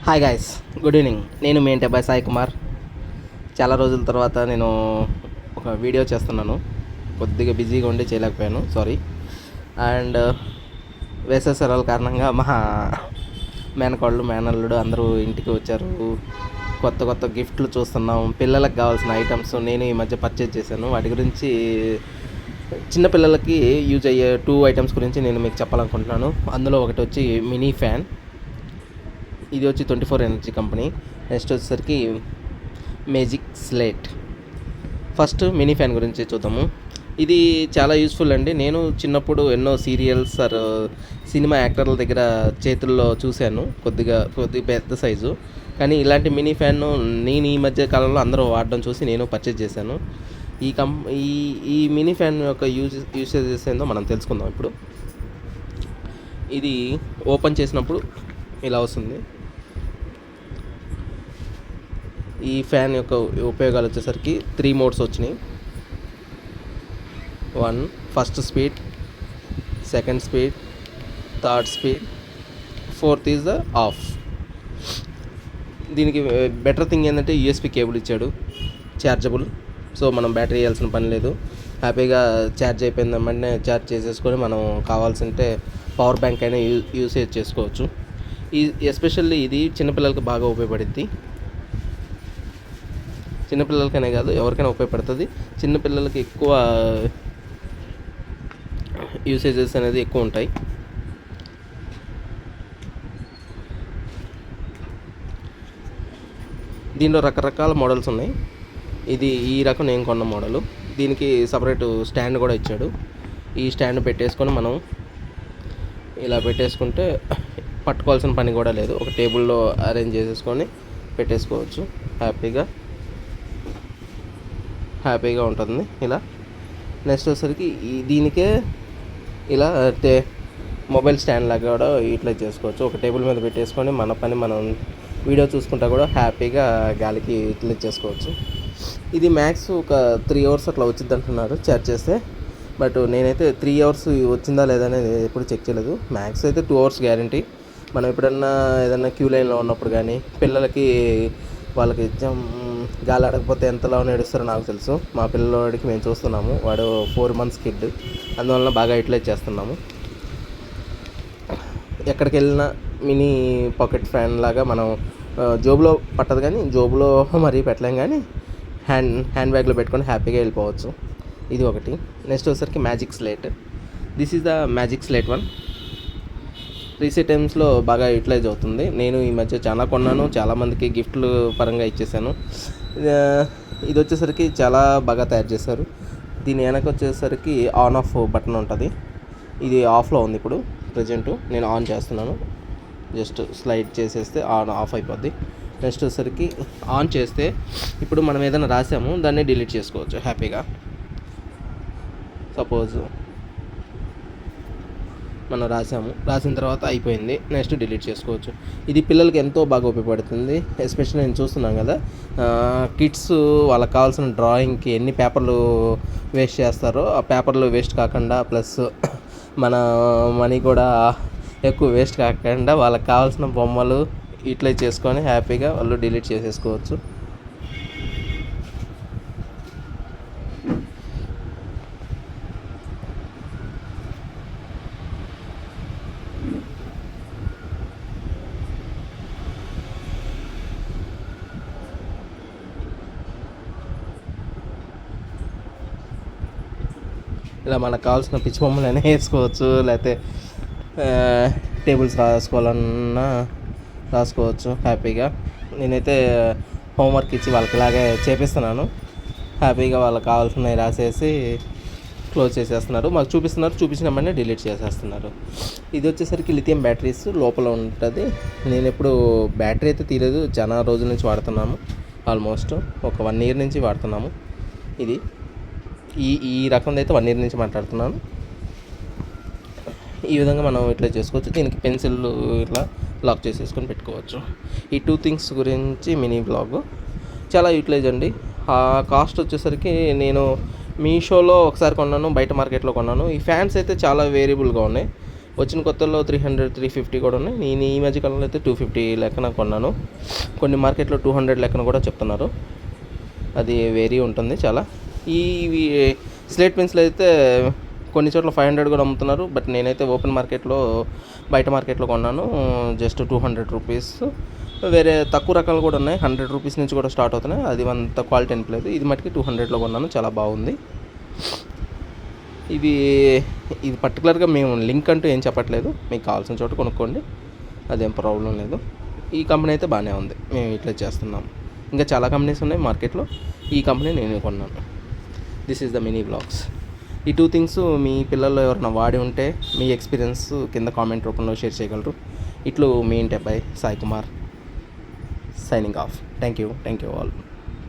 Hi guys, good evening. నేను మీ అబ్బాయి సాయి కుమార్. చాలా రోజుల తర్వాత నేను ఒక వీడియో చేస్తున్నాను. కొద్దిగా బిజీగా ఉండి చేయలేకపోయాను, సారీ. అండ్ వేసవి సెలవుల కారణంగా మా మేనకోళ్ళు మేనల్లుడు అందరూ ఇంటికి వచ్చారు. కొత్త కొత్త గిఫ్ట్లు చూస్తున్నాం. పిల్లలకు కావాల్సిన ఐటమ్స్ నేను ఈ మధ్య పర్చేజ్ చేశాను. వాటి గురించి చిన్నపిల్లలకి యూజ్ అయ్యే 2 ఐటమ్స్ గురించి నేను మీకు చెప్పాలనుకుంటున్నాను. అందులో ఒకటి వచ్చి మినీ ఫ్యాన్. ఇది వచ్చి 24 ఎనర్జీ కంపెనీ. నెక్స్ట్ వచ్చేసరికి magic slate. First mini fan గురించి చూద్దాము. ఇది చాలా యూస్ఫుల్ అండి. నేను చిన్నప్పుడు ఎన్నో సీరియల్స్ సినిమా యాక్టర్ల దగ్గర చేతుల్లో చూశాను, కొద్దిగా పెద్ద సైజు. కానీ ఇలాంటి మినీ ఫ్యాన్ నేను ఈ మధ్య కాలంలో అందరూ వాడడం చూసి నేను పర్చేజ్ చేశాను. ఈ మినీ ఫ్యాన్ యొక్క యూసేజెస్ ఏందో మనం తెలుసుకుందాం ఇప్పుడు. ఇది ఓపెన్ చేసినప్పుడు ఇలా వస్తుంది. ఈ ఫ్యాన్ యొక్క ఉపయోగాలు వచ్చేసరికి 3 మోడ్స్ వచ్చినాయి. 1 first speed, second speed, third speed, 4th is the of. దీనికి బెటర్ థింగ్ ఏంటంటే యూఎస్బి కేబుల్ ఇచ్చాడు, ఛార్జబుల్. సో మనం బ్యాటరీ వేయాల్సిన పని లేదు. హ్యాపీగా ఛార్జ్ అయిపోయిందమ్మంటే ఛార్జ్ చేసేసుకొని మనం కావాల్సింటే పవర్ బ్యాంక్ అయినా యూసేజ్ చేసుకోవచ్చు. ఎస్పెషల్లీ ఇది చిన్నపిల్లలకి బాగా ఉపయోగపడుద్ది. చిన్నపిల్లలకనే కాదు, ఎవరికైనా ఉపయోగపడుతుంది. చిన్నపిల్లలకి ఎక్కువ యూసేజెస్ అనేది ఎక్కువ ఉంటాయి. దీనిలో రకరకాల మోడల్స్ ఉన్నాయి. ఇది ఈ రకం నేను కొన్న మోడలు. దీనికి సపరేట్ స్టాండ్ కూడా ఇచ్చాడు. ఈ స్టాండ్ పెట్టేసుకొని మనం ఇలా పెట్టేసుకుంటే పట్టుకోవాల్సిన పని కూడా లేదు. ఒక టేబుల్లో అరేంజ్ చేసేసుకొని పెట్టేసుకోవచ్చు. హ్యాపీగా ఉంటుంది ఇలా. నెక్స్ట్ వచ్చేసరికి దీనికే ఇలా మొబైల్ స్టాండ్ లాగా కూడా యూటిలైజ్ చేసుకోవచ్చు. ఒక టేబుల్ మీద పెట్టేసుకొని మన పని మనం వీడియో చూసుకుంటా కూడా హ్యాపీగా గాలికి యూటిలైజ్ చేసుకోవచ్చు. ఇది మ్యాక్స్ ఒక 3 అవర్స్ అట్లా వచ్చింది అంటున్నారు ఛార్జ్ చేస్తే. బట్ నేనైతే 3 అవర్స్ వచ్చిందా లేదా అనేది ఎప్పుడు చెక్ చేయలేదు. మ్యాక్స్ అయితే 2 అవర్స్ గ్యారంటీ. మనం ఎప్పుడన్నా ఏదన్నా క్యూ లైన్లో ఉన్నప్పుడు కానీ పిల్లలకి వాళ్ళకి గాలి ఆడకపోతే ఎంతలా నేడుస్తారో నాకు తెలుసు. మా పిల్లవాడికి మేము చూస్తున్నాము, వాడు 4 months కిడ్. అందువలన బాగా యూటిలైజ్ చేస్తున్నాము. ఎక్కడికి వెళ్ళినా మినీ పాకెట్ ఫ్యాన్ లాగా మనం జోబులో పట్టదు, కానీ జోబులో మరీ పెట్టలేం, కానీ హ్యాండ్ బ్యాగ్లో పెట్టుకొని హ్యాపీగా వెళ్ళిపోవచ్చు. ఇది ఒకటి. నెక్స్ట్ వచ్చేసరికి magic slate. This is the magic slate 1. Recent టైమ్స్లో బాగా యూటిలైజ్ అవుతుంది. నేను ఈ మధ్య చాలా కొన్నాను, చాలామందికి గిఫ్ట్లు పరంగా ఇచ్చేసాను. ఇది వచ్చేసరికి చాలా బాగా తయారు చేశారు. దీని వెనక వచ్చేసరికి ఆన్ ఆఫ్ బటన్ ఉంటుంది. ఇది ఆఫ్లో ఉంది ఇప్పుడు ప్రజెంట్. నేను ఆన్ చేస్తున్నాను. జస్ట్ స్లైడ్ చేసేస్తే ఆన్ ఆఫ్ అయిపోద్ది. నెక్స్ట్ వచ్చేసరికి ఆన్ చేస్తే ఇప్పుడు మనం ఏదైనా రాసాము దాన్ని డిలీట్ చేసుకోవచ్చు హ్యాపీగా. సపోజ్ మనం రాసిన తర్వాత అయిపోయింది, నెక్స్ట్ డిలీట్ చేసుకోవచ్చు. ఇది పిల్లలకి ఎంతో బాగా ఉపయోగపడుతుంది. ఎస్పెషల్లీ నేను చూస్తున్నాను కదా, కిడ్స్ వాళ్ళకి కావాల్సిన డ్రాయింగ్కి ఎన్ని పేపర్లు వేస్ట్ చేస్తారో ఆ పేపర్లు వేస్ట్ కాకుండా, ప్లస్ మన మనీ కూడా ఎక్కువ వేస్ట్ కాకుండా వాళ్ళకి కావాల్సిన బొమ్మలు యూటిలైజ్ చేసుకొని హ్యాపీగా వాళ్ళు డిలీట్ చేసేసుకోవచ్చు. ఇలా మనకు కావాల్సిన పిచ్చి బొమ్మలైనా వేసుకోవచ్చు, లేకపోతే టేబుల్స్ రాసుకోవాలన్నా రాసుకోవచ్చు హ్యాపీగా. నేనైతే హోంవర్క్ ఇచ్చి వాళ్ళకి ఇలాగే చేపిస్తున్నాను. హ్యాపీగా వాళ్ళకి కావాల్సినవి రాసేసి క్లోజ్ చేసేస్తున్నారు, మాకు చూపించినామని డిలీట్ చేసేస్తున్నారు. ఇది వచ్చేసరికి లిథియం బ్యాటరీస్ లోపల ఉంటుంది. నేను ఎప్పుడు బ్యాటరీ అయితే తీయలేదు, చాలా రోజుల నుంచి వాడుతున్నాము. ఆల్మోస్ట్ ఒక 1 year నుంచి వాడుతున్నాము. ఇది ఈ రకంది అయితే 1 year నుంచి మాట్లాడుతున్నాను. ఈ విధంగా మనం ఇట్లా చేసుకోవచ్చు. దీనికి పెన్సిల్ ఇట్లా లాక్ చేసేసుకొని పెట్టుకోవచ్చు. ఈ 2 things గురించి మినీ బ్లాగ్ చాలా యూటిలైజ్ అండి. కాస్ట్ వచ్చేసరికి నేను మీషోలో ఒకసారి కొన్నాను, బయట మార్కెట్లో కొన్నాను. ఈ ఫ్యాన్స్ అయితే చాలా వేరియబుల్గా ఉన్నాయి. వచ్చిన కొత్తలో 300, 350 కూడా ఉన్నాయి. నేను ఈ మధ్య కాలంలో అయితే 250 లెక్కన కొన్నాను. కొన్ని మార్కెట్లో 200 లెక్కన కూడా చెప్తున్నారు. అది వేరీ ఉంటుంది చాలా. ఇవి స్లేట్ పెన్సిల్ అయితే కొన్ని చోట్ల 500 కూడా అమ్ముతున్నారు. బట్ నేనైతే ఓపెన్ మార్కెట్లో, బయట మార్కెట్లో కొన్నాను. Just 200 rupees. వేరే తక్కువ రకాలు కూడా ఉన్నాయి, 100 రూపీస్ నుంచి కూడా స్టార్ట్ అవుతున్నాయి. అది అంత క్వాలిటీ అనిపించలేదు. ఇది మటుకి 200లో కొన్నాను, చాలా బాగుంది. ఇది పర్టికులర్గా మేము లింక్ అంటూ ఏం చెప్పట్లేదు, మీకు కావాల్సిన చోట కొనుక్కోండి, అదేం ప్రాబ్లం లేదు. ఈ కంపెనీ అయితే బాగానే ఉంది, మేము ఇట్లా చేస్తున్నాం. ఇంకా చాలా కంపెనీస్ ఉన్నాయి మార్కెట్లో, ఈ కంపెనీ నేను కొన్నాను. This is the mini blogs. ఈ 2 థింగ్స్ మీ పిల్లల్లో ఎవరైనా వాడి ఉంటే మీ ఎక్స్పీరియన్స్ కింద కామెంట్ రూపంలో షేర్ చేయగలరు. ఇట్లు మీ ఇంటి అబ్బాయి Sai Kumar, signing off. Thank you all.